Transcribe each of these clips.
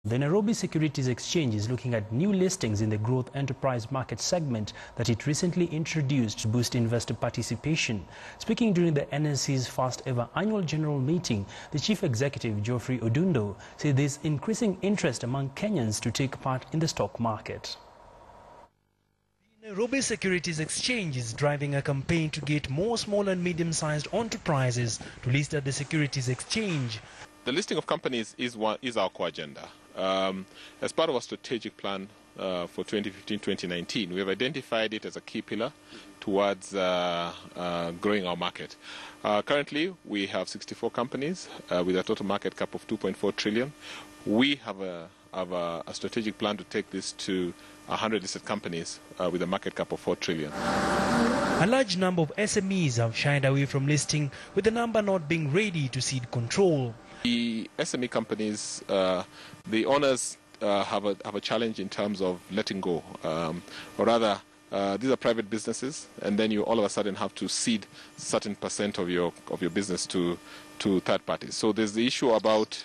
The Nairobi Securities Exchange is looking at new listings in the growth enterprise market segment that it recently introduced to boost investor participation. Speaking during the NSE's first ever annual general meeting, the Chief Executive, Geoffrey Odundo, said there is increasing interest among Kenyans to take part in the stock market. The Nairobi Securities Exchange is driving a campaign to get more small and medium-sized enterprises to list at the Securities Exchange. The listing of companies is our core agenda. As part of our strategic plan for 2015-2019, we have identified it as a key pillar towards growing our market. Currently, we have 64 companies with a total market cap of 2.4 trillion. We have a strategic plan to take this to 100 listed companies with a market cap of 4 trillion. A large number of SMEs have shied away from listing, with the number not being ready to cede control. The SME companies, the owners have a challenge in terms of letting go, or rather, these are private businesses, and then you all of a sudden have to cede certain percent of your business to third parties. So there's the issue about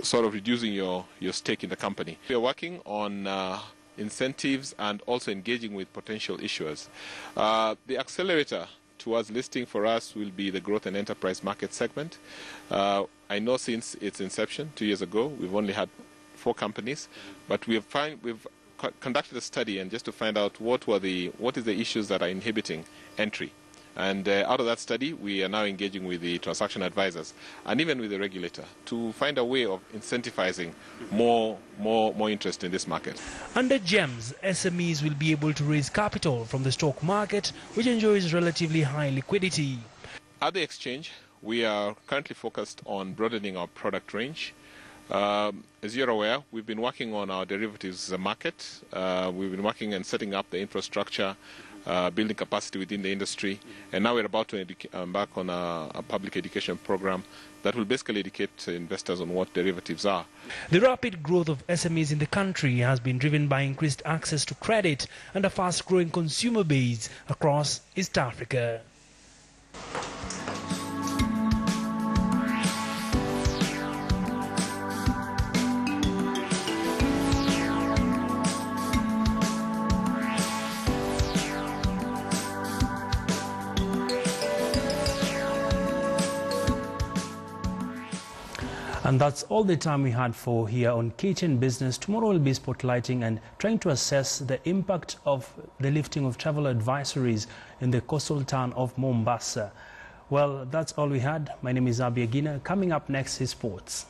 sort of reducing your stake in the company. We are working on incentives and also engaging with potential issuers. The accelerator towards listing for us will be the growth and enterprise market segment. I know since its inception 2 years ago, we've only had 4 companies, but we've conducted a study and just to find out what is the issues that are inhibiting entry. And out of that study, we are now engaging with the transaction advisors and even with the regulator to find a way of incentivizing more interest in this market. Under GEMS, SMEs will be able to raise capital from the stock market, which enjoys relatively high liquidity. At the exchange, we are currently focused on broadening our product range. As you're aware, we've been working on our derivatives market. We've been working and setting up the infrastructure, building capacity within the industry, and now we're about to embark on a public education program that will basically educate investors on what derivatives are. The rapid growth of SMEs in the country has been driven by increased access to credit and a fast-growing consumer base across East Africa. And that's all the time we had for here on KTN Business. Tomorrow we'll be spotlighting and trying to assess the impact of the lifting of travel advisories in the coastal town of Mombasa. Well, that's all we had. My name is Abi Agina. Coming up next is sports.